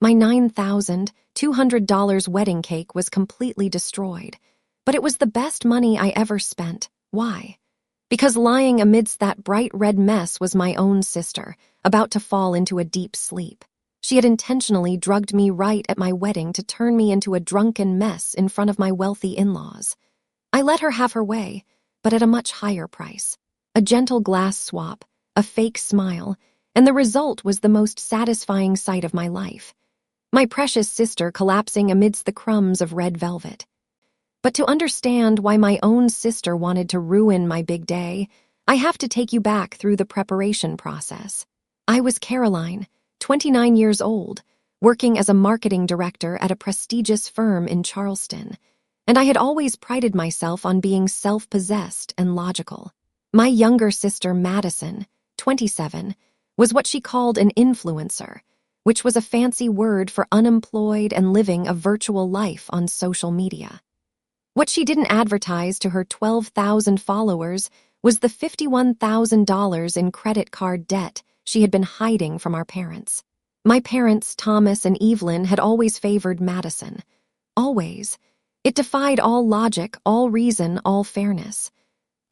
My $9,200 wedding cake was completely destroyed, but it was the best money I ever spent. Why? Because lying amidst that bright red mess was my own sister, about to fall into a deep sleep. She had intentionally drugged me right at my wedding to turn me into a drunken mess in front of my wealthy in-laws. I let her have her way, but at a much higher price. A gentle glass swap, a fake smile, and the result was the most satisfying sight of my life. My precious sister collapsing amidst the crumbs of red velvet. But to understand why my own sister wanted to ruin my big day, I have to take you back through the preparation process. I was Caroline, 29 years old, working as a marketing director at a prestigious firm in Charleston, and I had always prided myself on being self-possessed and logical. My younger sister, Madison, 27, was what she called an influencer, which was a fancy word for unemployed and living a virtual life on social media. What she didn't advertise to her 12,000 followers was the $51,000 in credit card debt she had been hiding from our parents. My parents, Thomas and Evelyn, had always favored Madison. Always. It defied all logic, all reason, all fairness.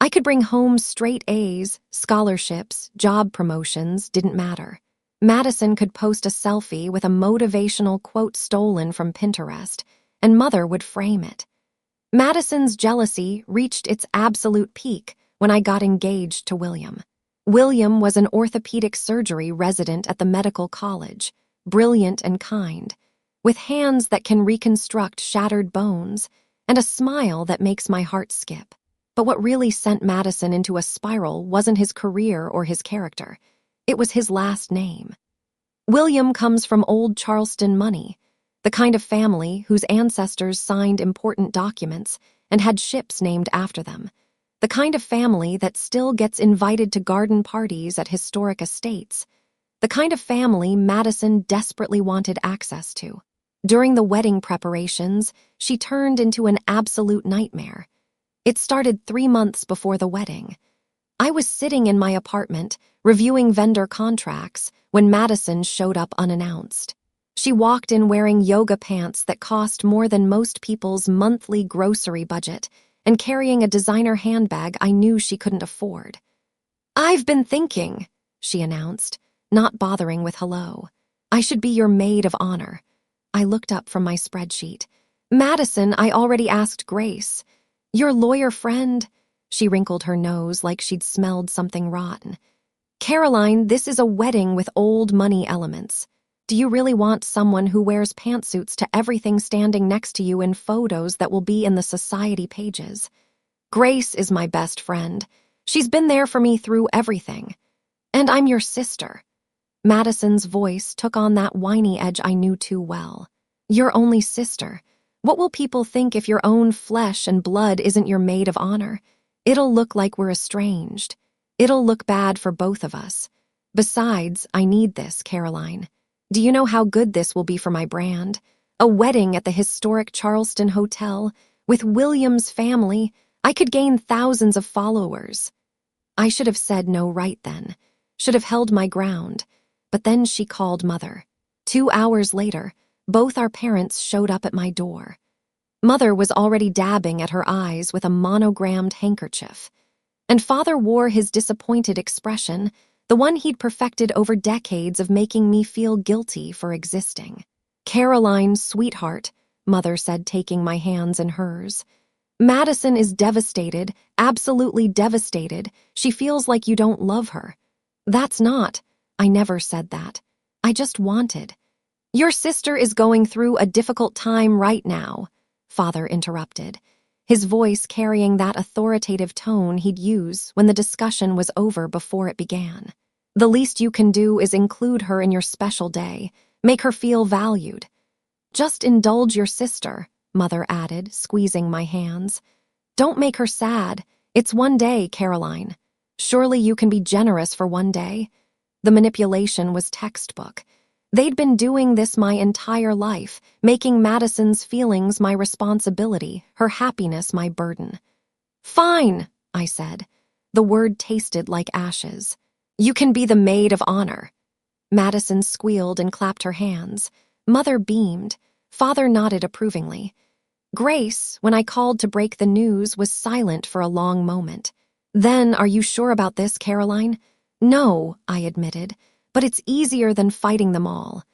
I could bring home straight A's, scholarships, job promotions, didn't matter. Madison could post a selfie with a motivational quote stolen from Pinterest, and Mother would frame it. Madison's jealousy reached its absolute peak when I got engaged to William. William was an orthopedic surgery resident at the medical college, brilliant and kind, with hands that can reconstruct shattered bones and a smile that makes my heart skip. But what really sent Madison into a spiral wasn't his career or his character. It was his last name. William comes from old Charleston money, the kind of family whose ancestors signed important documents and had ships named after them. The kind of family that still gets invited to garden parties at historic estates. The kind of family Madison desperately wanted access to. During the wedding preparations, she turned into an absolute nightmare. It started 3 months before the wedding. I was sitting in my apartment, reviewing vendor contracts, when Madison showed up unannounced. She walked in wearing yoga pants that cost more than most people's monthly grocery budget, and carrying a designer handbag I knew she couldn't afford. "I've been thinking," she announced, not bothering with hello. "I should be your maid of honor." I looked up from my spreadsheet. "Madison, I already asked Grace." "Your lawyer friend?" She wrinkled her nose like she'd smelled something rotten. "Caroline, this is a wedding with old money elements. Do you really want someone who wears pantsuits to everything standing next to you in photos that will be in the society pages? Grace is my best friend. She's been there for me through everything. And I'm your sister." Madison's voice took on that whiny edge I knew too well. "Your only sister. What will people think if your own flesh and blood isn't your maid of honor? It'll look like we're estranged. It'll look bad for both of us. Besides, I need this, Caroline. Do you know how good this will be for my brand? A wedding at the historic Charleston Hotel with William's family. I could gain thousands of followers." I should have said no right then, should have held my ground, but then she called Mother. 2 hours later, both our parents showed up at my door. Mother was already dabbing at her eyes with a monogrammed handkerchief, and Father wore his disappointed expression, the one he'd perfected over decades of making me feel guilty for existing. "Caroline, sweetheart," Mother said, taking my hands in hers. "Madison is devastated, absolutely devastated. She feels like you don't love her." "That's not," I never said that. I just wanted. "Your sister is going through a difficult time right now," Father interrupted, his voice carrying that authoritative tone he'd use when the discussion was over before it began. "The least you can do is include her in your special day, make her feel valued." "Just indulge your sister," Mother added, squeezing my hands. "Don't make her sad. It's one day, Caroline. Surely you can be generous for one day." The manipulation was textbook. They'd been doing this my entire life, making Madison's feelings my responsibility, her happiness my burden. "Fine," I said. The word tasted like ashes. "You can be the maid of honor." Madison squealed and clapped her hands. Mother beamed. Father nodded approvingly. Grace, when I called to break the news, was silent for a long moment. Then, "Are you sure about this, Caroline?" "No," I admitted, "but it's easier than fighting them all."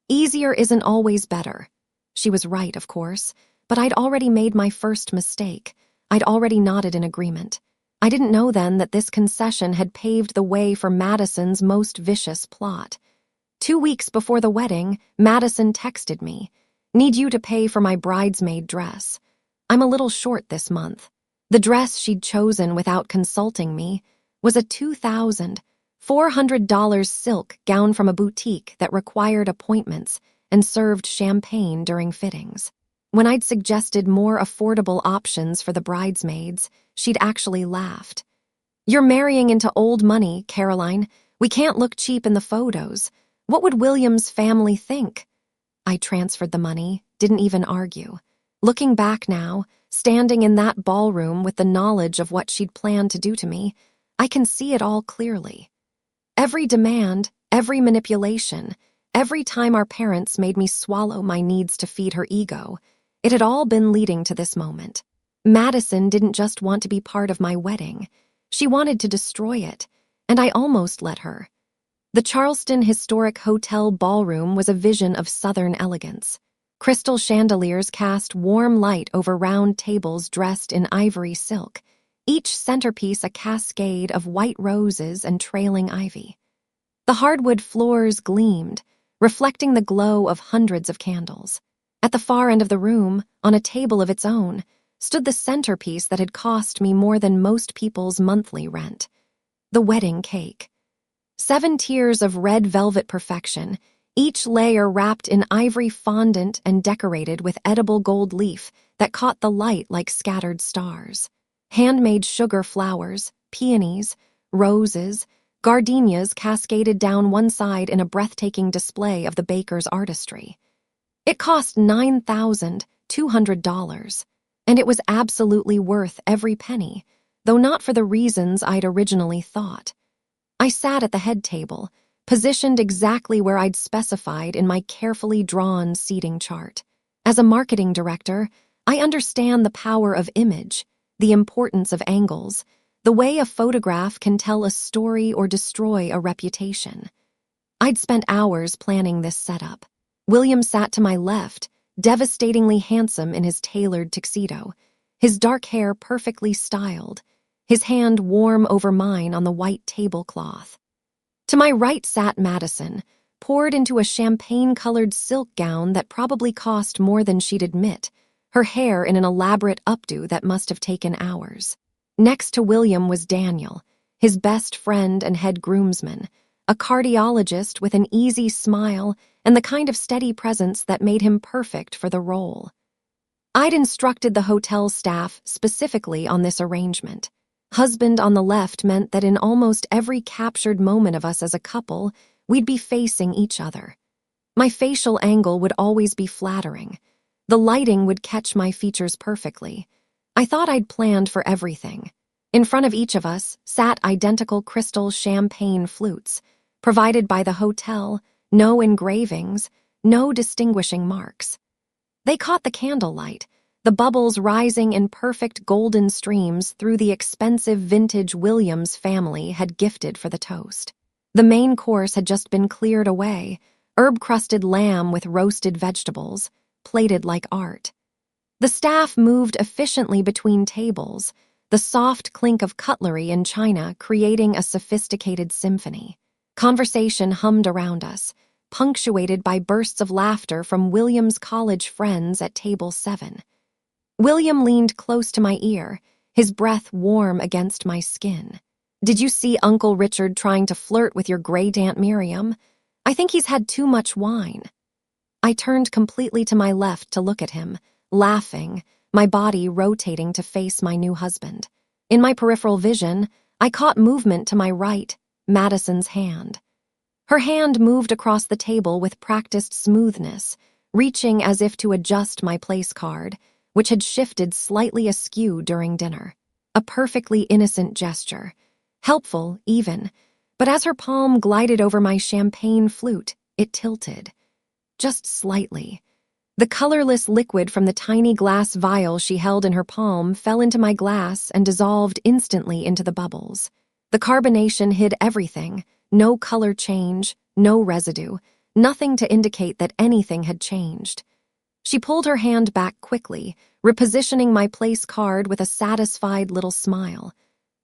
Easier isn't always better. She was right, of course, but I'd already made my first mistake. I'd already nodded in agreement. I didn't know then that this concession had paved the way for Madison's most vicious plot. 2 weeks before the wedding, Madison texted me, "Need you to pay for my bridesmaid dress. I'm a little short this month." The dress she'd chosen without consulting me was a $2,400 silk gown from a boutique that required appointments and served champagne during fittings. When I'd suggested more affordable options for the bridesmaids, she'd actually laughed. "You're marrying into old money, Caroline. We can't look cheap in the photos. What would William's family think?" I transferred the money, didn't even argue. Looking back now, standing in that ballroom with the knowledge of what she'd planned to do to me, I can see it all clearly. Every demand, every manipulation, every time our parents made me swallow my needs to feed her ego, it had all been leading to this moment. Madison didn't just want to be part of my wedding. She wanted to destroy it, and I almost let her. The Charleston Historic Hotel ballroom was a vision of Southern elegance. Crystal chandeliers cast warm light over round tables dressed in ivory silk, each centerpiece a cascade of white roses and trailing ivy. The hardwood floors gleamed, reflecting the glow of hundreds of candles. At the far end of the room, on a table of its own, stood the centerpiece that had cost me more than most people's monthly rent: the wedding cake. 7 tiers of red velvet perfection, each layer wrapped in ivory fondant and decorated with edible gold leaf that caught the light like scattered stars. Handmade sugar flowers, peonies, roses, gardenias cascaded down one side in a breathtaking display of the baker's artistry. It cost $9,200, and it was absolutely worth every penny, though not for the reasons I'd originally thought. I sat at the head table, positioned exactly where I'd specified in my carefully drawn seating chart. As a marketing director, I understand the power of image, the importance of angles, the way a photograph can tell a story or destroy a reputation. I'd spent hours planning this setup. William sat to my left, devastatingly handsome in his tailored tuxedo, his dark hair perfectly styled, his hand warm over mine on the white tablecloth. To my right sat Madison, poured into a champagne-colored silk gown that probably cost more than she'd admit, her hair in an elaborate updo that must have taken hours. Next to William was Daniel, his best friend and head groomsman, a cardiologist with an easy smile and the kind of steady presence that made him perfect for the role. I'd instructed the hotel staff specifically on this arrangement. Husband on the left meant that in almost every captured moment of us as a couple, we'd be facing each other. My facial angle would always be flattering. The lighting would catch my features perfectly. I thought I'd planned for everything. In front of each of us sat identical crystal champagne flutes, provided by the hotel, no engravings, no distinguishing marks. They caught the candlelight, the bubbles rising in perfect golden streams through the expensive vintage Williams family had gifted for the toast. The main course had just been cleared away, herb-crusted lamb with roasted vegetables, plated like art. The staff moved efficiently between tables, the soft clink of cutlery and china creating a sophisticated symphony. Conversation hummed around us, punctuated by bursts of laughter from William's college friends at table 7. William leaned close to my ear, his breath warm against my skin. "Did you see Uncle Richard trying to flirt with your great Aunt Miriam? I think he's had too much wine." I turned completely to my left to look at him, laughing, my body rotating to face my new husband. In my peripheral vision, I caught movement to my right, Madison's hand. Her hand moved across the table with practiced smoothness, reaching as if to adjust my place card, which had shifted slightly askew during dinner. A perfectly innocent gesture, helpful even, but as her palm glided over my champagne flute, it tilted. just slightly. The colorless liquid from the tiny glass vial she held in her palm fell into my glass and dissolved instantly into the bubbles. The carbonation hid everything, no color change, no residue, nothing to indicate that anything had changed. She pulled her hand back quickly, repositioning my place card with a satisfied little smile.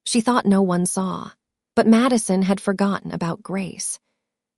She thought no one saw, but Madison had forgotten about Grace.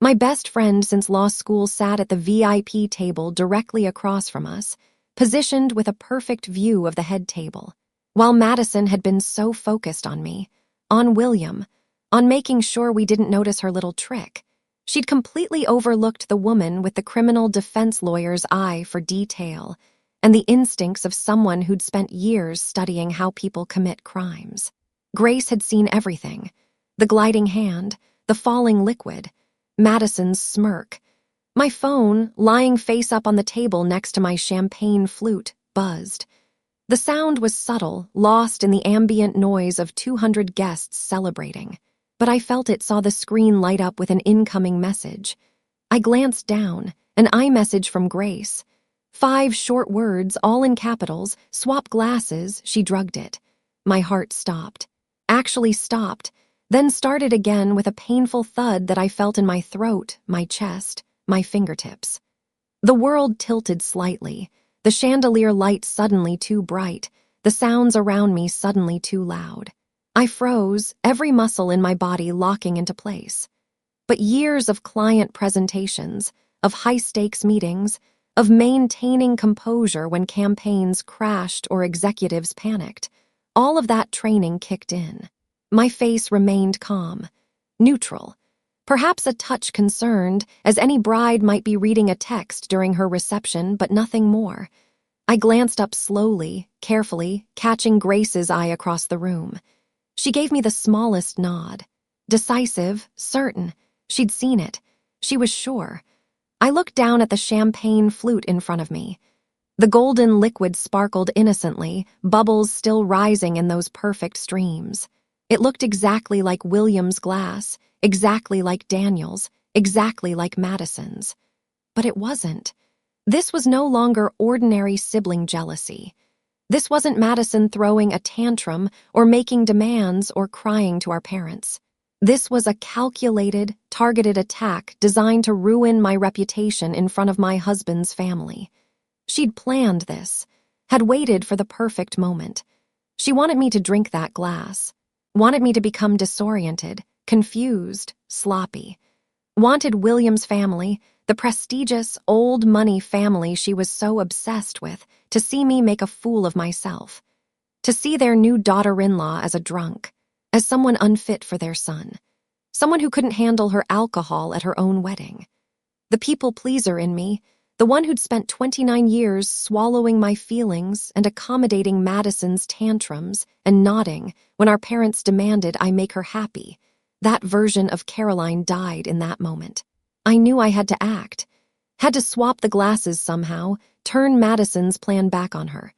My best friend since law school sat at the VIP table directly across from us, positioned with a perfect view of the head table, while Madison had been so focused on me, on William, on making sure we didn't notice her little trick. She'd completely overlooked the woman with the criminal defense lawyer's eye for detail and the instincts of someone who'd spent years studying how people commit crimes. Grace had seen everything: the gliding hand, the falling liquid, Madison's smirk. My phone, lying face up on the table next to my champagne flute, buzzed. The sound was subtle, lost in the ambient noise of 200 guests celebrating, but I felt it saw the screen light up with an incoming message. I glanced down, an iMessage from Grace. 5 short words, all in capitals: swap glasses. She drugged it. My heart stopped. Actually stopped. Then started again with a painful thud that I felt in my throat, my chest, my fingertips. The world tilted slightly, the chandelier light suddenly too bright, the sounds around me suddenly too loud. I froze, every muscle in my body locking into place. But years of client presentations, of high-stakes meetings, of maintaining composure when campaigns crashed or executives panicked, all of that training kicked in. My face remained calm, neutral, perhaps a touch concerned, as any bride might be reading a text during her reception, but nothing more. I glanced up slowly, carefully, catching Grace's eye across the room. She gave me the smallest nod. Decisive, certain. She'd seen it. She was sure. I looked down at the champagne flute in front of me. The golden liquid sparkled innocently, bubbles still rising in those perfect streams. It looked exactly like William's glass, exactly like Daniel's, exactly like Madison's. But it wasn't. This was no longer ordinary sibling jealousy. This wasn't Madison throwing a tantrum or making demands or crying to our parents. This was a calculated, targeted attack designed to ruin my reputation in front of my husband's family. She'd planned this, had waited for the perfect moment. She wanted me to drink that glass. Wanted me to become disoriented, confused, sloppy. Wanted William's family, the prestigious, old-money family she was so obsessed with, to see me make a fool of myself. To see their new daughter-in-law as a drunk, as someone unfit for their son. Someone who couldn't handle her alcohol at her own wedding. The people-pleaser in me, the one who'd spent 29 years swallowing my feelings and accommodating Madison's tantrums and nodding when our parents demanded I make her happy. That version of Caroline died in that moment. I knew I had to act. Had to swap the glasses somehow, turn Madison's plan back on her.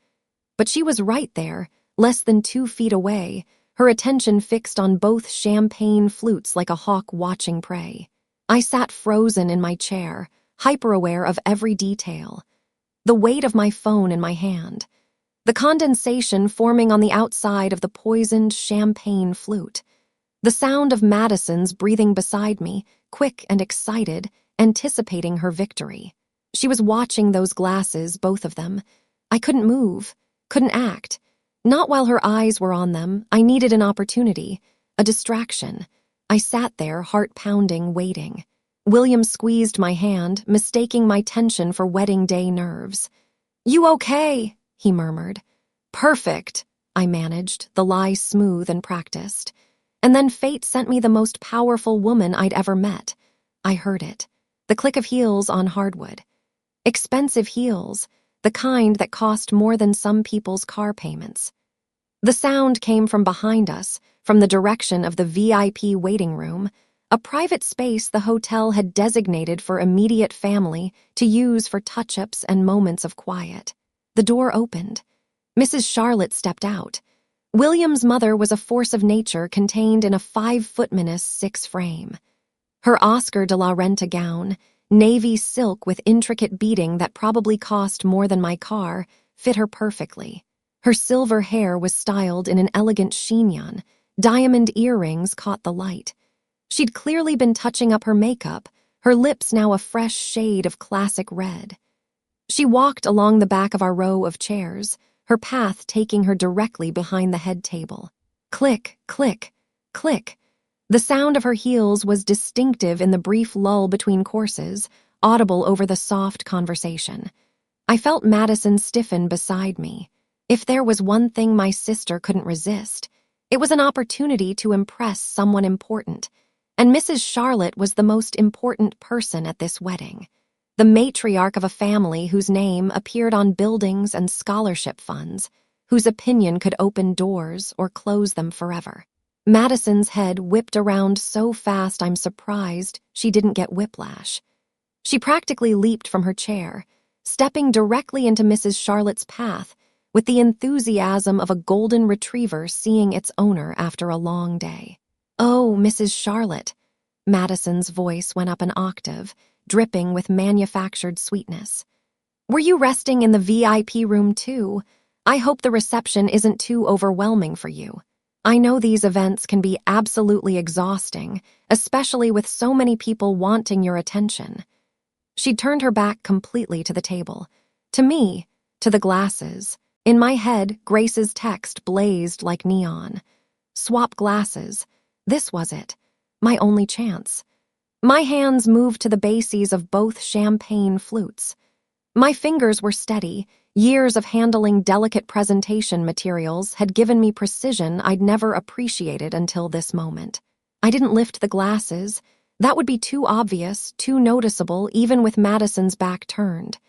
But she was right there, less than 2 feet away, her attention fixed on both champagne flutes like a hawk watching prey. I sat frozen in my chair, hyper-aware of every detail. The weight of my phone in my hand. The condensation forming on the outside of the poisoned champagne flute. The sound of Madison's breathing beside me, quick and excited, anticipating her victory. She was watching those glasses, both of them. I couldn't move, couldn't act. Not while her eyes were on them. I needed an opportunity, a distraction. I sat there, heart pounding, waiting. William squeezed my hand, mistaking my tension for wedding day nerves. "You okay?" he murmured. "Perfect," I managed, the lie smooth and practiced. And then fate sent me the most powerful woman I'd ever met. I heard it. The click of heels on hardwood. Expensive heels, the kind that cost more than some people's car payments. The sound came from behind us, from the direction of the VIP waiting room, a private space the hotel had designated for immediate family to use for touch-ups and moments of quiet. The door opened. Mrs. Charlotte stepped out. William's mother was a force of nature contained in a 5'6" frame. Her Oscar de la Renta gown, Navy silk with intricate beading that probably cost more than my car fit her perfectly. Her silver hair was styled in an elegant chignon. Diamond earrings caught the light. She'd clearly been touching up her makeup, her lips now a fresh shade of classic red. She walked along the back of our row of chairs, her path taking her directly behind the head table. Click, click, click. The sound of her heels was distinctive in the brief lull between courses, audible over the soft conversation. I felt Madison stiffen beside me. If there was one thing my sister couldn't resist, it was an opportunity to impress someone important. And Mrs. Charlotte was the most important person at this wedding. The matriarch of a family whose name appeared on buildings and scholarship funds, whose opinion could open doors or close them forever. Madison's head whipped around so fast I'm surprised she didn't get whiplash. She practically leaped from her chair, stepping directly into Mrs. Charlotte's path with the enthusiasm of a golden retriever seeing its owner after a long day. "Oh, Mrs. Charlotte," Madison's voice went up an octave, dripping with manufactured sweetness. "Were you resting in the VIP room too? I hope the reception isn't too overwhelming for you. I know these events can be absolutely exhausting, especially with so many people wanting your attention." She'd turned her back completely to the table. To me, to the glasses. In my head, Grace's text blazed like neon. Swap glasses. This was it. My only chance. My hands moved to the bases of both champagne flutes. My fingers were steady. Years of handling delicate presentation materials had given me precision I'd never appreciated until this moment. I didn't lift the glasses. That would be too obvious, too noticeable, even with Madison's back turned.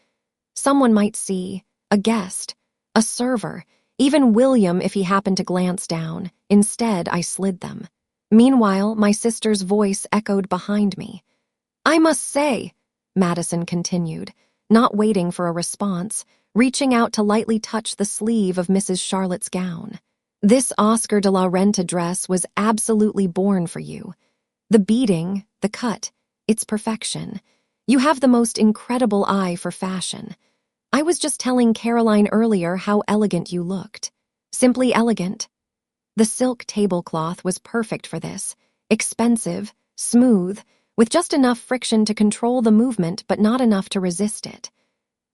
Someone might see, a guest, a server, even William if he happened to glance down. Instead, I slid them. Meanwhile, my sister's voice echoed behind me. "I must say," Madison continued, not waiting for a response, reaching out to lightly touch the sleeve of Mrs. Charlotte's gown. "This Oscar de la Renta dress was absolutely born for you. The beading, the cut, it's perfection. You have the most incredible eye for fashion. I was just telling Caroline earlier how elegant you looked. Simply elegant." The silk tablecloth was perfect for this, expensive, smooth, with just enough friction to control the movement but not enough to resist it.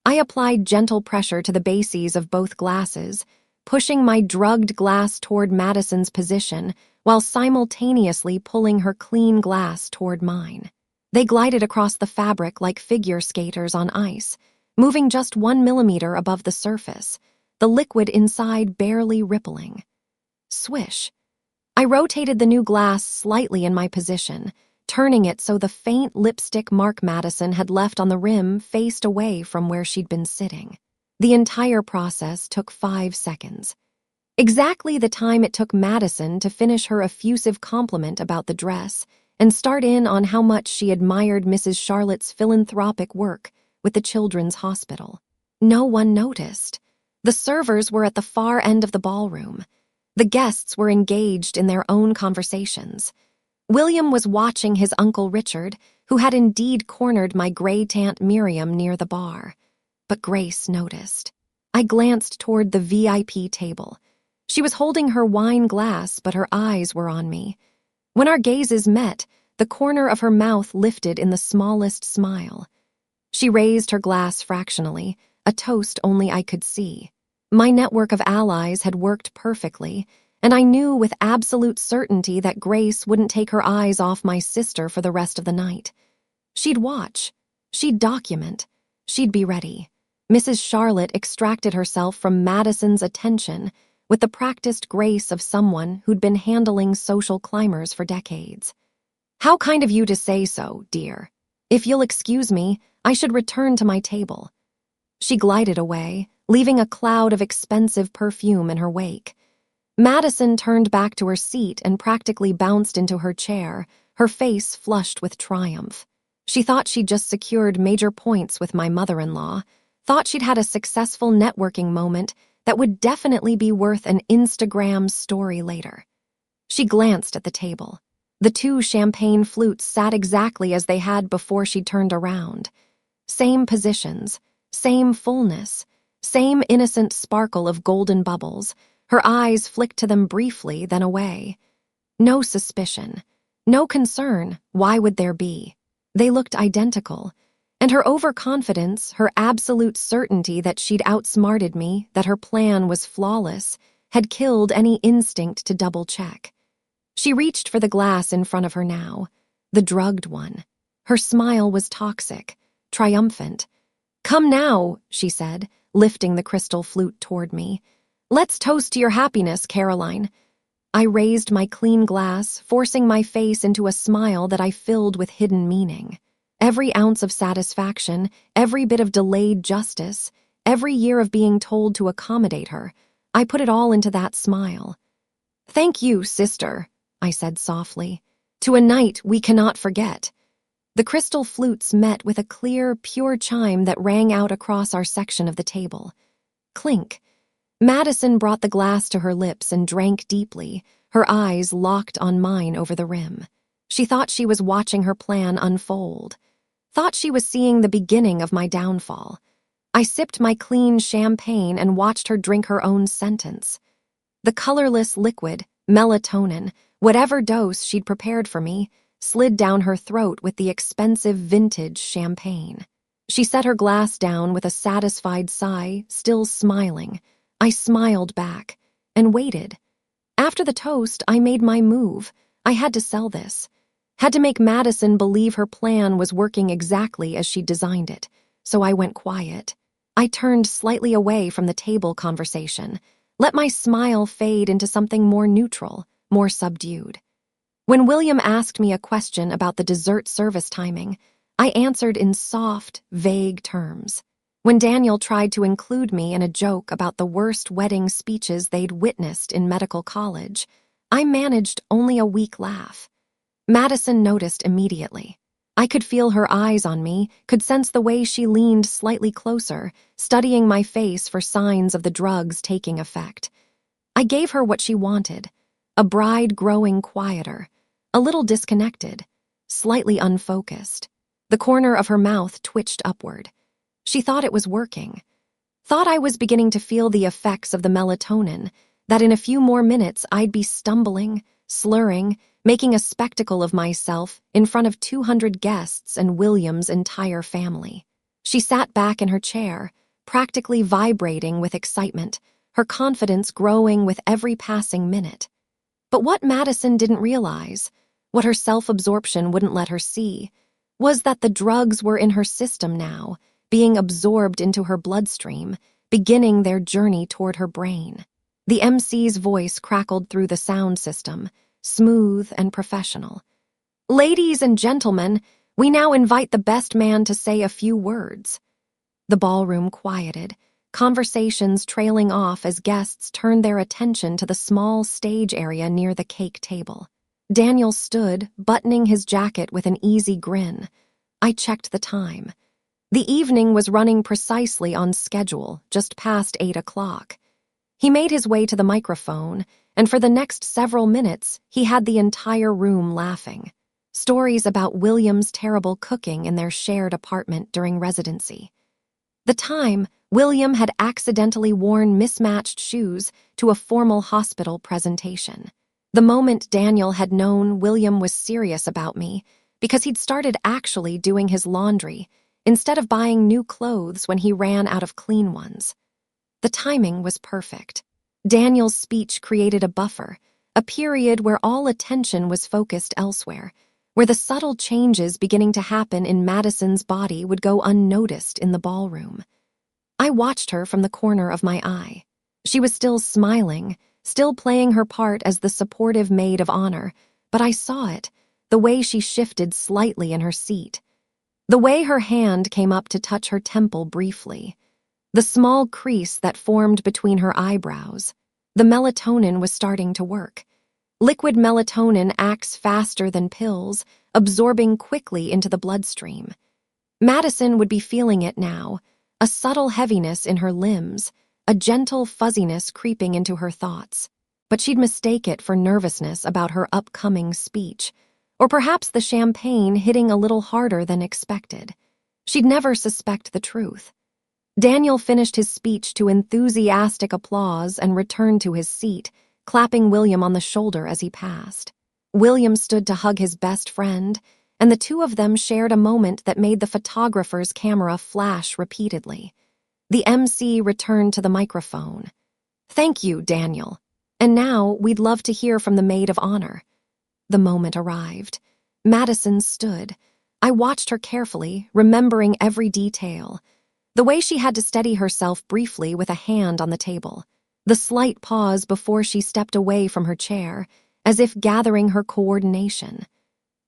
I applied gentle pressure to the bases of both glasses, pushing my drugged glass toward Madison's position while simultaneously pulling her clean glass toward mine. They glided across the fabric like figure skaters on ice, moving just 1 millimeter above the surface, the liquid inside barely rippling. Swish. I rotated the new glass slightly in my position, turning it so the faint lipstick mark Madison had left on the rim faced away from where she'd been sitting. The entire process took 5 seconds. Exactly the time it took Madison to finish her effusive compliment about the dress and start in on how much she admired Mrs. Charlotte's philanthropic work with the Children's Hospital. No one noticed. The servers were at the far end of the ballroom. The guests were engaged in their own conversations. William was watching his Uncle Richard, who had indeed cornered my great Aunt Miriam near the bar. But Grace noticed. I glanced toward the VIP table. She was holding her wine glass, but her eyes were on me. When our gazes met, the corner of her mouth lifted in the smallest smile. She raised her glass fractionally, a toast only I could see. My network of allies had worked perfectly, and I knew with absolute certainty that Grace wouldn't take her eyes off my sister for the rest of the night. She'd watch. She'd document. She'd be ready. Mrs. Charlotte extracted herself from Madison's attention with the practiced grace of someone who'd been handling social climbers for decades. "How kind of you to say so, dear. If you'll excuse me, I should return to my table." She glided away, leaving a cloud of expensive perfume in her wake. Madison turned back to her seat and practically bounced into her chair, her face flushed with triumph. She thought she'd just secured major points with my mother-in-law, thought she'd had a successful networking moment that would definitely be worth an Instagram story later. She glanced at the table. The two champagne flutes sat exactly as they had before she turned around. Same positions, same fullness, same innocent sparkle of golden bubbles. Her eyes flicked to them briefly, then away. No suspicion, no concern. Why would there be? They looked identical. And her overconfidence, her absolute certainty that she'd outsmarted me, that her plan was flawless, had killed any instinct to double-check. She reached for the glass in front of her now, the drugged one. Her smile was toxic, triumphant. "Come now," she said, lifting the crystal flute toward me. "Let's toast to your happiness, Caroline." I raised my clean glass, forcing my face into a smile that I filled with hidden meaning. Every ounce of satisfaction, every bit of delayed justice, every year of being told to accommodate her, I put it all into that smile. "Thank you, sister," I said softly. "To a night we cannot forget." The crystal flutes met with a clear, pure chime that rang out across our section of the table. Clink. Madison brought the glass to her lips and drank deeply, her eyes locked on mine over the rim. She thought she was watching her plan unfold. Thought she was seeing the beginning of my downfall. I sipped my clean champagne and watched her drink her own sentence. The colorless liquid, melatonin, whatever dose she'd prepared for me, slid down her throat with the expensive vintage champagne. She set her glass down with a satisfied sigh, still smiling. I smiled back and waited. After the toast, I made my move. I had to sell this. Had to make Madison believe her plan was working exactly as she designed it, so I went quiet. I turned slightly away from the table conversation, let my smile fade into something more neutral, more subdued. When William asked me a question about the dessert service timing, I answered in soft, vague terms. When Daniel tried to include me in a joke about the worst wedding speeches they'd witnessed in medical college, I managed only a weak laugh. Madison noticed immediately. I could feel her eyes on me, could sense the way she leaned slightly closer, studying my face for signs of the drugs taking effect. I gave her what she wanted, a bride growing quieter, a little disconnected, slightly unfocused. The corner of her mouth twitched upward. She thought it was working. Thought I was beginning to feel the effects of the melatonin, that in a few more minutes I'd be stumbling, slurring, making a spectacle of myself in front of 200 guests and William's entire family. She sat back in her chair, practically vibrating with excitement, her confidence growing with every passing minute. But what Madison didn't realize, what her self-absorption wouldn't let her see, was that the drugs were in her system now, being absorbed into her bloodstream, beginning their journey toward her brain. The MC's voice crackled through the sound system, smooth and professional. "Ladies and gentlemen, we now invite the best man to say a few words." The ballroom quieted, conversations trailing off as guests turned their attention to the small stage area near the cake table. Daniel stood, buttoning his jacket with an easy grin. I checked the time. The evening was running precisely on schedule, just past 8 o'clock. He made his way to the microphone, and for the next several minutes, he had the entire room laughing. Stories about William's terrible cooking in their shared apartment during residency. The time, William had accidentally worn mismatched shoes to a formal hospital presentation. The moment Daniel had known William was serious about me, because he'd started actually doing his laundry, instead of buying new clothes when he ran out of clean ones. The timing was perfect. Daniel's speech created a buffer, a period where all attention was focused elsewhere, where the subtle changes beginning to happen in Madison's body would go unnoticed in the ballroom. I watched her from the corner of my eye. She was still smiling, still playing her part as the supportive maid of honor, but I saw it, the way she shifted slightly in her seat. The way her hand came up to touch her temple briefly. The small crease that formed between her eyebrows. The melatonin was starting to work. Liquid melatonin acts faster than pills, absorbing quickly into the bloodstream. Madison would be feeling it now, a subtle heaviness in her limbs, a gentle fuzziness creeping into her thoughts. But she'd mistake it for nervousness about her upcoming speech, Or perhaps the champagne hitting a little harder than expected. She'd never suspect the truth. Daniel finished his speech to enthusiastic applause and returned to his seat, clapping William on the shoulder as he passed. William stood to hug his best friend, and the two of them shared a moment that made the photographer's camera flash repeatedly. The MC returned to the microphone. "Thank you, Daniel. And now we'd love to hear from the maid of honor." The moment arrived. Madison stood. I watched her carefully, remembering every detail. The way she had to steady herself briefly with a hand on the table. The slight pause before she stepped away from her chair, as if gathering her coordination.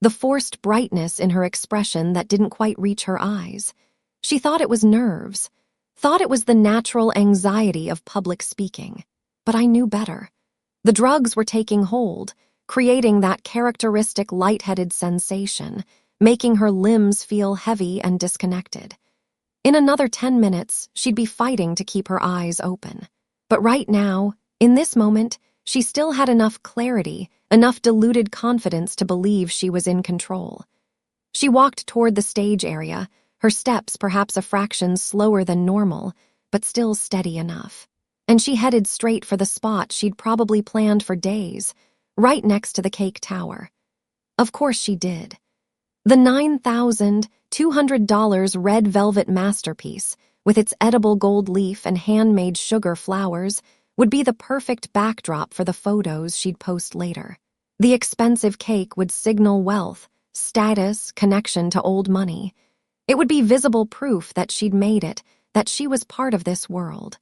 The forced brightness in her expression that didn't quite reach her eyes. She thought it was nerves, thought it was the natural anxiety of public speaking. But I knew better. The drugs were taking hold, creating that characteristic lightheaded sensation, making her limbs feel heavy and disconnected. In another 10 minutes, she'd be fighting to keep her eyes open. But right now, in this moment, she still had enough clarity, enough diluted confidence to believe she was in control. She walked toward the stage area, her steps perhaps a fraction slower than normal, but still steady enough. And she headed straight for the spot she'd probably planned for days, right next to the cake tower. Of course she did. The $9,200 red velvet masterpiece, with its edible gold leaf and handmade sugar flowers, would be the perfect backdrop for the photos she'd post later. The expensive cake would signal wealth, status, connection to old money. It would be visible proof that she'd made it, that she was part of this world.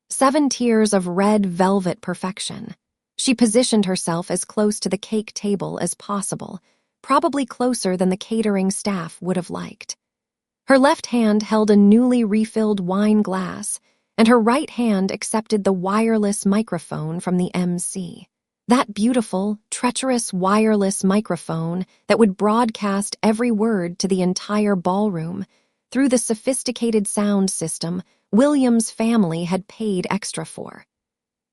7 tiers of red velvet perfection. She positioned herself as close to the cake table as possible, probably closer than the catering staff would have liked. Her left hand held a newly refilled wine glass, and her right hand accepted the wireless microphone from the MC. That beautiful, treacherous wireless microphone that would broadcast every word to the entire ballroom. Through the sophisticated sound system William's family had paid extra for.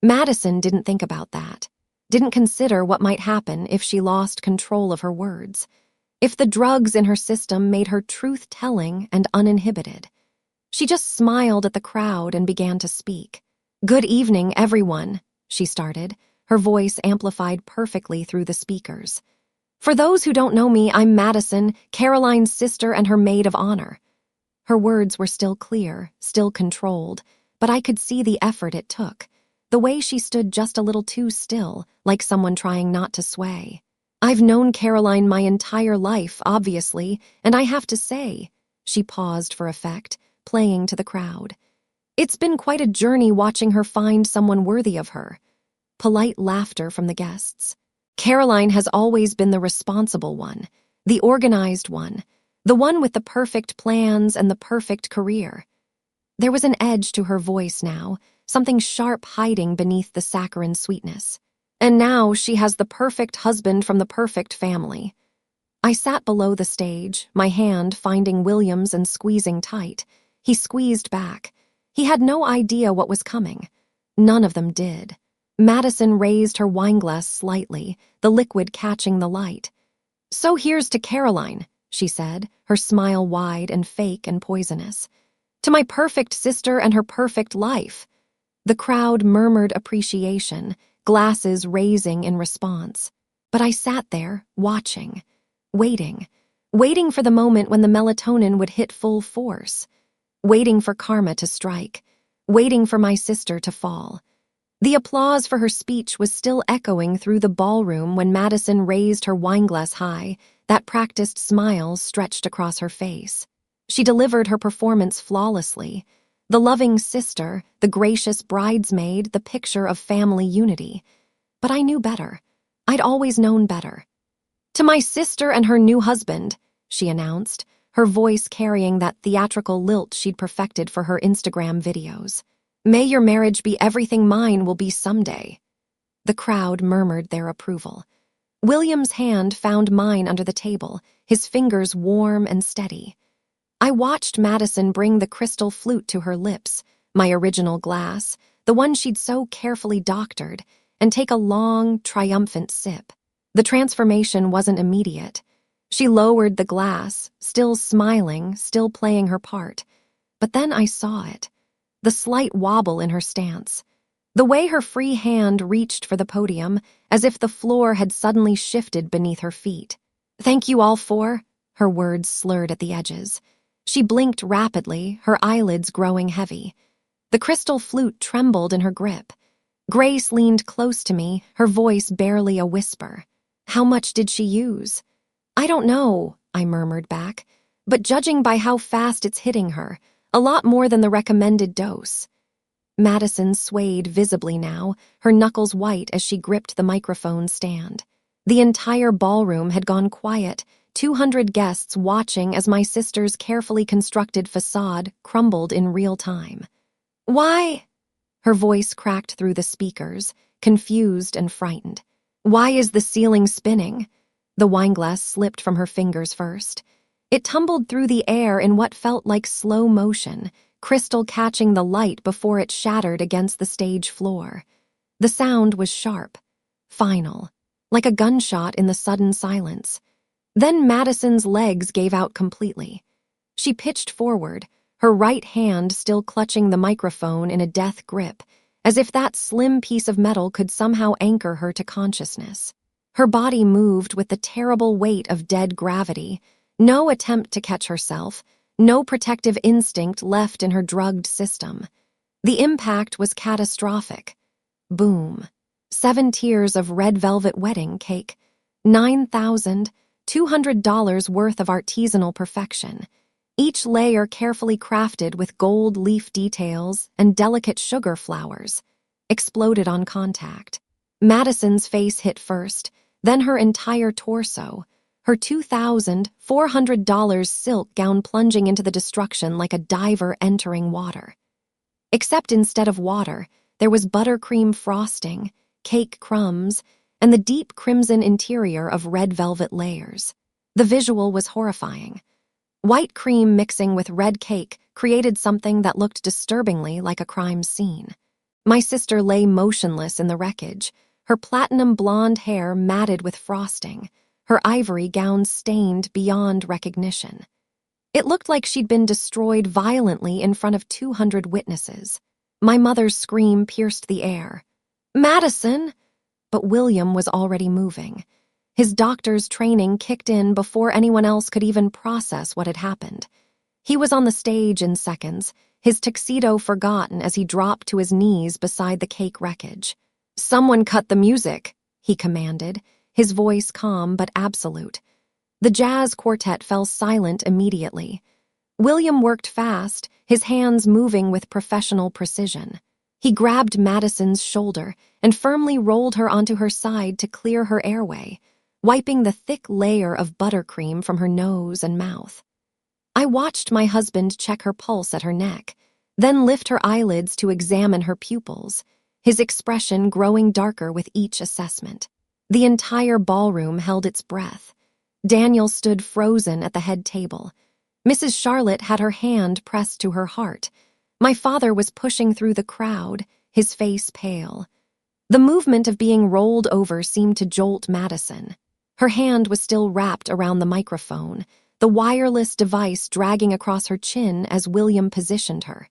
Madison didn't think about that. Didn't consider what might happen if she lost control of her words. If the drugs in her system made her truth-telling and uninhibited. She just smiled at the crowd and began to speak. "Good evening, everyone," she started, her voice amplified perfectly through the speakers. "For those who don't know me, I'm Madison, Caroline's sister and her maid of honor." Her words were still clear, still controlled, but I could see the effort it took. The way she stood just a little too still, like someone trying not to sway. "I've known Caroline my entire life, obviously, and I have to say," she paused for effect, playing to the crowd. "It's been quite a journey watching her find someone worthy of her." Polite laughter from the guests. "Caroline has always been the responsible one, the organized one, the one with the perfect plans and the perfect career." There was an edge to her voice now, something sharp hiding beneath the saccharine sweetness. "And now she has the perfect husband from the perfect family." I sat below the stage, my hand finding William's and squeezing tight. He squeezed back. He had no idea what was coming. None of them did. Madison raised her wineglass slightly, the liquid catching the light. "So here's to Caroline," she said, her smile wide and fake and poisonous. "To my perfect sister and her perfect life." The crowd murmured appreciation, glasses raising in response. But I sat there, watching, waiting for the moment when the melatonin would hit full force, waiting for karma to strike, waiting for my sister to fall. The applause for her speech was still echoing through the ballroom when Madison raised her wineglass high, that practiced smile stretched across her face. She delivered her performance flawlessly. The loving sister, the gracious bridesmaid, the picture of family unity. But I knew better. I'd always known better. "To my sister and her new husband," she announced, her voice carrying that theatrical lilt she'd perfected for her Instagram videos. "May your marriage be everything mine will be someday." The crowd murmured their approval. William's hand found mine under the table, his fingers warm and steady. I watched Madison bring the crystal flute to her lips, my original glass, the one she'd so carefully doctored, and take a long, triumphant sip. The transformation wasn't immediate. She lowered the glass, still smiling, still playing her part. But then I saw it. The slight wobble in her stance. The way her free hand reached for the podium, as if the floor had suddenly shifted beneath her feet. "Thank you all for," her words slurred at the edges. She blinked rapidly, her eyelids growing heavy. The crystal flute trembled in her grip. Grace leaned close to me, her voice barely a whisper. "How much did she use?" "I don't know," I murmured back, "but judging by how fast it's hitting her, a lot more than the recommended dose." Madison swayed visibly now, her knuckles white as she gripped the microphone stand. The entire ballroom had gone quiet, 200 guests watching as my sister's carefully constructed facade crumbled in real time. "Why?" Her voice cracked through the speakers, confused and frightened. "Why is the ceiling spinning?" The wineglass slipped from her fingers first. It tumbled through the air in what felt like slow motion, crystal catching the light before it shattered against the stage floor. The sound was sharp, final, like a gunshot in the sudden silence. Then Madison's legs gave out completely. She pitched forward, her right hand still clutching the microphone in a death grip, as if that slim piece of metal could somehow anchor her to consciousness. Her body moved with the terrible weight of dead gravity, no attempt to catch herself, no protective instinct left in her drugged system. The impact was catastrophic. Boom. 7 tiers of red velvet wedding cake. $9,200 worth of artisanal perfection. Each layer carefully crafted with gold leaf details and delicate sugar flowers. Exploded on contact. Madison's face hit first, then her entire torso. Her $2,400 silk gown plunging into the destruction like a diver entering water. Except instead of water, there was buttercream frosting, cake crumbs, and the deep crimson interior of red velvet layers. The visual was horrifying. White cream mixing with red cake created something that looked disturbingly like a crime scene. My sister lay motionless in the wreckage, her platinum blonde hair matted with frosting, her ivory gown stained beyond recognition. It looked like she'd been destroyed violently in front of 200 witnesses. My mother's scream pierced the air. "Madison!" But William was already moving. His doctor's training kicked in before anyone else could even process what had happened. He was on the stage in seconds, his tuxedo forgotten as he dropped to his knees beside the cake wreckage. "Someone cut the music," he commanded, his voice calm but absolute. The jazz quartet fell silent immediately. William worked fast, his hands moving with professional precision. He grabbed Madison's shoulder and firmly rolled her onto her side to clear her airway, wiping the thick layer of buttercream from her nose and mouth. I watched my husband check her pulse at her neck, then lift her eyelids to examine her pupils, his expression growing darker with each assessment. The entire ballroom held its breath. Daniel stood frozen at the head table. Mrs. Charlotte had her hand pressed to her heart. My father was pushing through the crowd, his face pale. The movement of being rolled over seemed to jolt Madison. Her hand was still wrapped around the microphone, the wireless device dragging across her chin as William positioned her.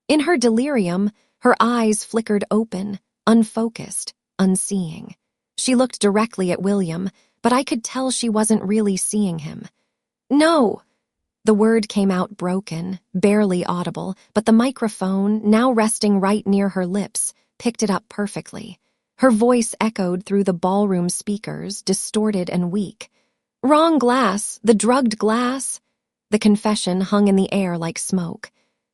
In her delirium, her eyes flickered open, unfocused, unseeing. She looked directly at William, but I could tell she wasn't really seeing him. "No!" The word came out broken, barely audible, but the microphone, now resting right near her lips, picked it up perfectly. Her voice echoed through the ballroom speakers, distorted and weak. "Wrong glass, the drugged glass." The confession hung in the air like smoke.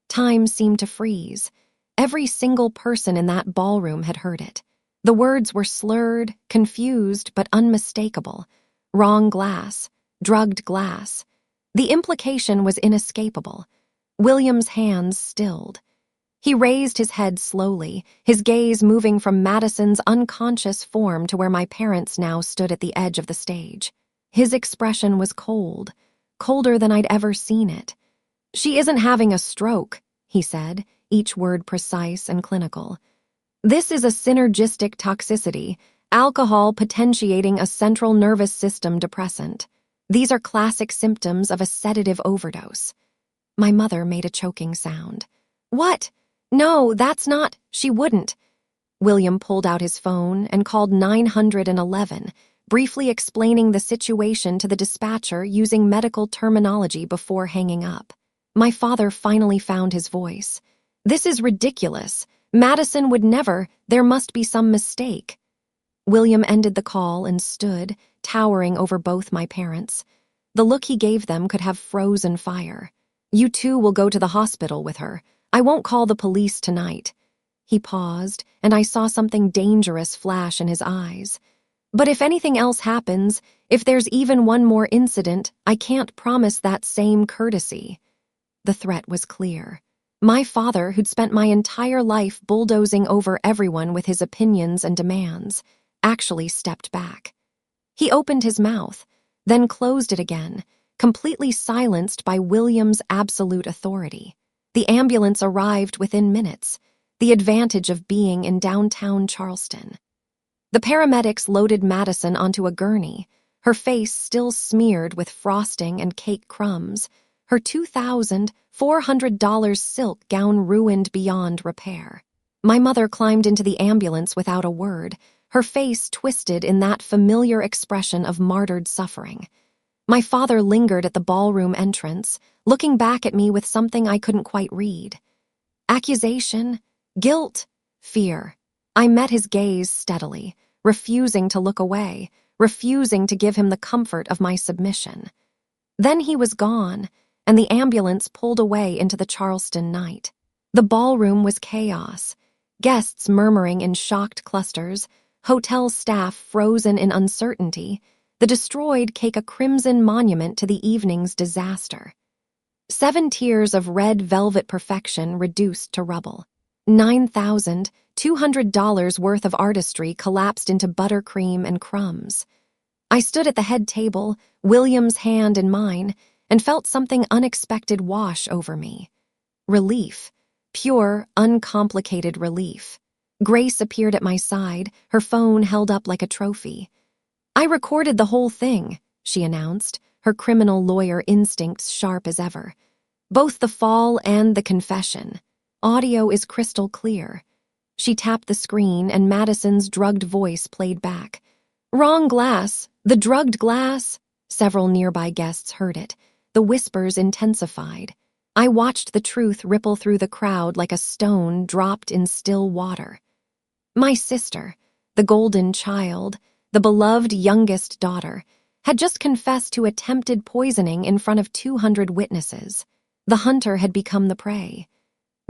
Time seemed to freeze. Every single person in that ballroom had heard it. The words were slurred, confused, but unmistakable. Wrong glass, drugged glass. The implication was inescapable. William's hands stilled. He raised his head slowly, his gaze moving from Madison's unconscious form to where my parents now stood at the edge of the stage. His expression was cold, colder than I'd ever seen it. "She isn't having a stroke," he said, each word precise and clinical. "This is a synergistic toxicity, alcohol potentiating a central nervous system depressant. These are classic symptoms of a sedative overdose. My mother made a choking sound. What? No, that's not. She wouldn't. William pulled out his phone and called 911, briefly explaining the situation to the dispatcher using medical terminology before hanging up. My father finally found his voice. This is ridiculous. Madison would never. There must be some mistake. William ended the call and stood, towering over both my parents. The look he gave them could have frozen fire. You two will go to the hospital with her. I won't call the police tonight. He paused, and I saw something dangerous flash in his eyes. But if anything else happens, if there's even one more incident, I can't promise that same courtesy. The threat was clear. My father, who'd spent my entire life bulldozing over everyone with his opinions and demands, actually stepped back. He opened his mouth, then closed it again, completely silenced by William's absolute authority. The ambulance arrived within minutes, the advantage of being in downtown Charleston. The paramedics loaded Madison onto a gurney, her face still smeared with frosting and cake crumbs, her $2,400 silk gown ruined beyond repair. My mother climbed into the ambulance without a word, her face twisted in that familiar expression of martyred suffering. My father lingered at the ballroom entrance, looking back at me with something I couldn't quite read. Accusation, guilt, fear. I met his gaze steadily, refusing to look away, refusing to give him the comfort of my submission. Then he was gone, and the ambulance pulled away into the Charleston night. The ballroom was chaos, guests murmuring in shocked clusters, hotel staff frozen in uncertainty, the destroyed cake a crimson monument to the evening's disaster. 7 tiers of red velvet perfection reduced to rubble. $9,200 worth of artistry collapsed into buttercream and crumbs. I stood at the head table, William's hand in mine, and felt something unexpected wash over me. Relief. Pure, uncomplicated relief. Grace appeared at my side, her phone held up like a trophy. I recorded the whole thing, she announced, her criminal lawyer instincts sharp as ever. Both the fall and the confession. Audio is crystal clear. She tapped the screen and Madison's drugged voice played back. Wrong glass. The drugged glass. Several nearby guests heard it. The whispers intensified. I watched the truth ripple through the crowd like a stone dropped in still water. My sister, the golden child, the beloved youngest daughter, had just confessed to attempted poisoning in front of 200 witnesses. The hunter had become the prey.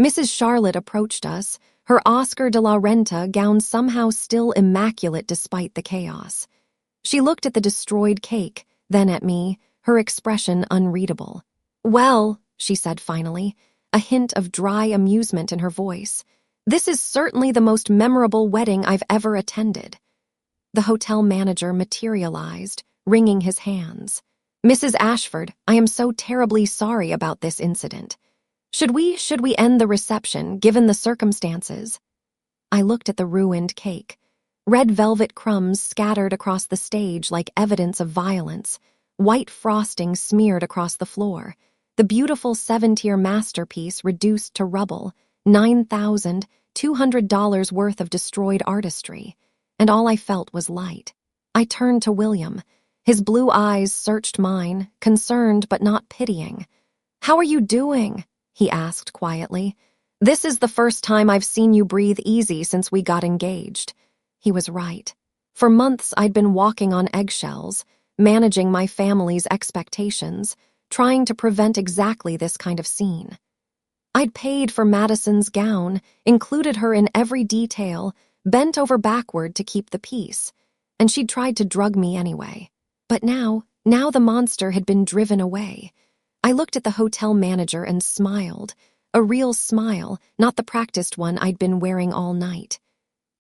Mrs. Charlotte approached us, her Oscar de la Renta gown somehow still immaculate despite the chaos. She looked at the destroyed cake, then at me, her expression unreadable. Well, she said finally, a hint of dry amusement in her voice, this is certainly the most memorable wedding I've ever attended. The hotel manager materialized, wringing his hands. Mrs. Ashford, I am so terribly sorry about this incident. Should we end the reception, given the circumstances? I looked at the ruined cake. Red velvet crumbs scattered across the stage like evidence of violence, white frosting smeared across the floor, the beautiful 7-tier masterpiece reduced to rubble, $9,200 worth of destroyed artistry, and all I felt was light. I turned to William. His blue eyes searched mine, concerned but not pitying. How are you doing? He asked quietly. This is the first time I've seen you breathe easy since we got engaged. He was right. For months I'd been walking on eggshells, managing my family's expectations, trying to prevent exactly this kind of scene. I'd paid for Madison's gown, included her in every detail, bent over backward to keep the peace, and she'd tried to drug me anyway. But now the monster had been driven away. I looked at the hotel manager and smiled, a real smile, not the practiced one I'd been wearing all night.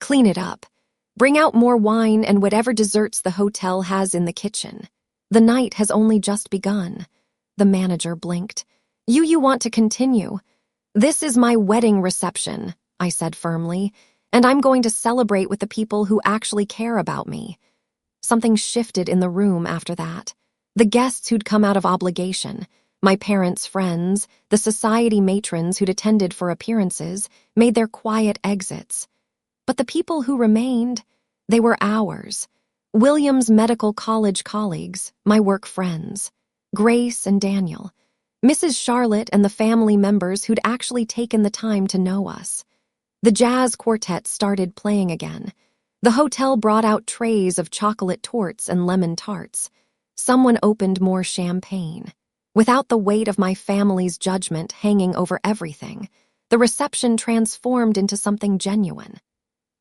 Clean it up. Bring out more wine and whatever desserts the hotel has in the kitchen. The night has only just begun. The manager blinked. You want to continue. This is my wedding reception, I said firmly, and I'm going to celebrate with the people who actually care about me. Something shifted in the room after that. The guests who'd come out of obligation, my parents' friends, the society matrons who'd attended for appearances, made their quiet exits. But the people who remained, they were ours. William's medical college colleagues, my work friends, Grace and Daniel, Mrs. Charlotte and the family members who'd actually taken the time to know us. The jazz quartet started playing again. The hotel brought out trays of chocolate torts and lemon tarts. Someone opened more champagne. Without the weight of my family's judgment hanging over everything, the reception transformed into something genuine.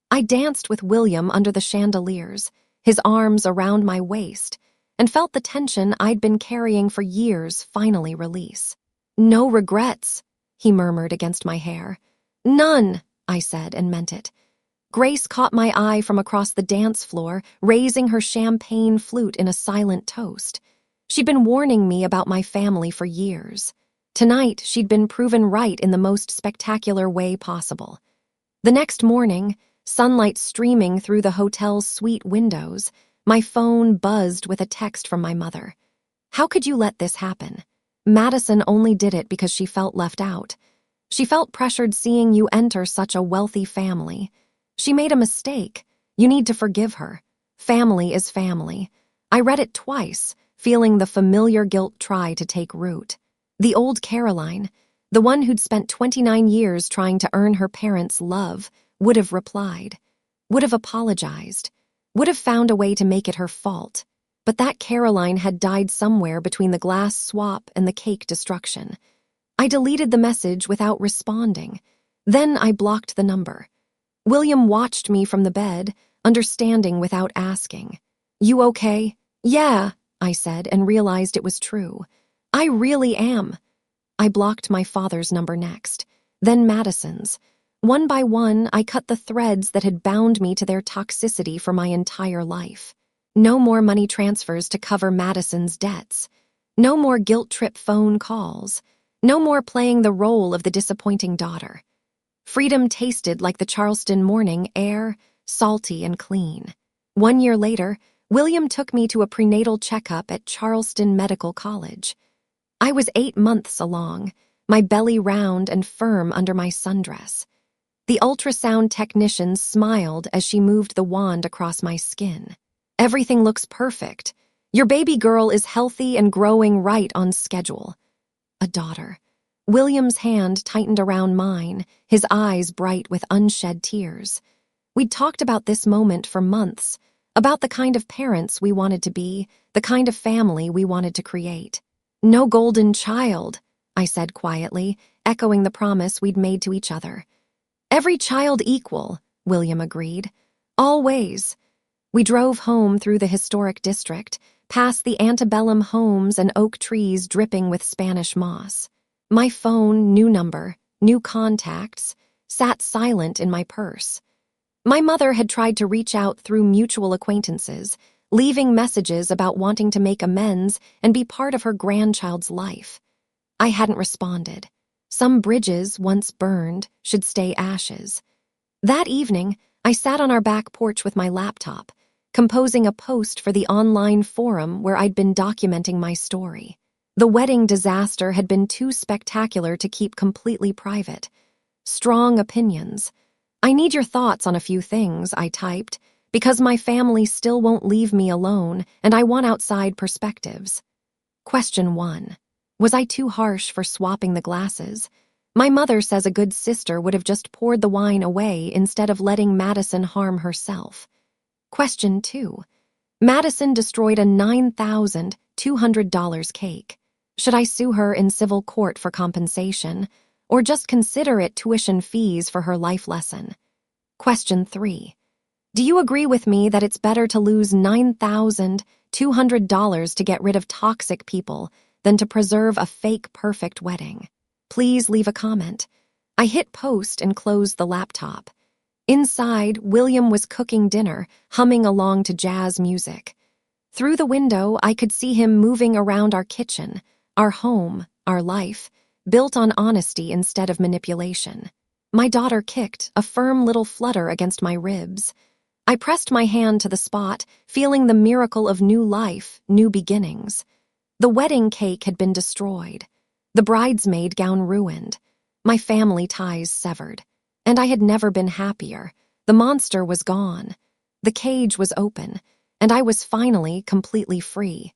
I danced with William under the chandeliers, his arms around my waist, and felt the tension I'd been carrying for years finally release. "No regrets," he murmured against my hair. "None," I said and meant it. Grace caught my eye from across the dance floor, raising her champagne flute in a silent toast. She'd been warning me about my family for years. Tonight, she'd been proven right in the most spectacular way possible. The next morning, sunlight streaming through the hotel's suite windows, my phone buzzed with a text from my mother. "How could you let this happen? Madison only did it because she felt left out. She felt pressured seeing you enter such a wealthy family. She made a mistake. You need to forgive her. Family is family." I read it twice, feeling the familiar guilt try to take root. The old Caroline, the one who'd spent 29 years trying to earn her parents' love, would have replied, would have apologized, would have found a way to make it her fault. But that Caroline had died somewhere between the glass swap and the cake destruction. I deleted the message without responding. Then I blocked the number. William watched me from the bed, understanding without asking. "You okay?" "Yeah," I said, and realized it was true. "I really am." I blocked my father's number next, then Madison's. One by one, I cut the threads that had bound me to their toxicity for my entire life. No more money transfers to cover Madison's debts. No more guilt-trip phone calls. No more playing the role of the disappointing daughter. Freedom tasted like the Charleston morning air, salty and clean. 1 year later, William took me to a prenatal checkup at Charleston Medical College. I was 8 months along, my belly round and firm under my sundress. The ultrasound technician smiled as she moved the wand across my skin. "Everything looks perfect. Your baby girl is healthy and growing right on schedule." A daughter. William's hand tightened around mine, his eyes bright with unshed tears. We'd talked about this moment for months, about the kind of parents we wanted to be, the kind of family we wanted to create. "No golden child," I said quietly, echoing the promise we'd made to each other. "Every child equal," William agreed. "Always." We drove home through the historic district, past the antebellum homes and oak trees dripping with Spanish moss. My phone, new number, new contacts, sat silent in my purse. My mother had tried to reach out through mutual acquaintances, leaving messages about wanting to make amends and be part of her grandchild's life. I hadn't responded. Some bridges, once burned, should stay ashes. That evening, I sat on our back porch with my laptop, composing a post for the online forum where I'd been documenting my story. The wedding disaster had been too spectacular to keep completely private. Strong opinions. "I need your thoughts on a few things," I typed, "because my family still won't leave me alone and I want outside perspectives." Question 1. Was I too harsh for swapping the glasses? My mother says a good sister would have just poured the wine away instead of letting Madison harm herself. Question 2. Madison destroyed a $9,200 cake. Should I sue her in civil court for compensation, or just consider it tuition fees for her life lesson? Question 3. Do you agree with me that it's better to lose $9,200 to get rid of toxic people than to preserve a fake perfect wedding? Please leave a comment. I hit post and closed the laptop. Inside, William was cooking dinner, humming along to jazz music. Through the window, I could see him moving around our kitchen, our home, our life, built on honesty instead of manipulation. My daughter kicked, a firm little flutter against my ribs. I pressed my hand to the spot, feeling the miracle of new life, new beginnings. The wedding cake had been destroyed, the bridesmaid gown ruined, my family ties severed, and I had never been happier. The monster was gone. The cage was open, and I was finally completely free.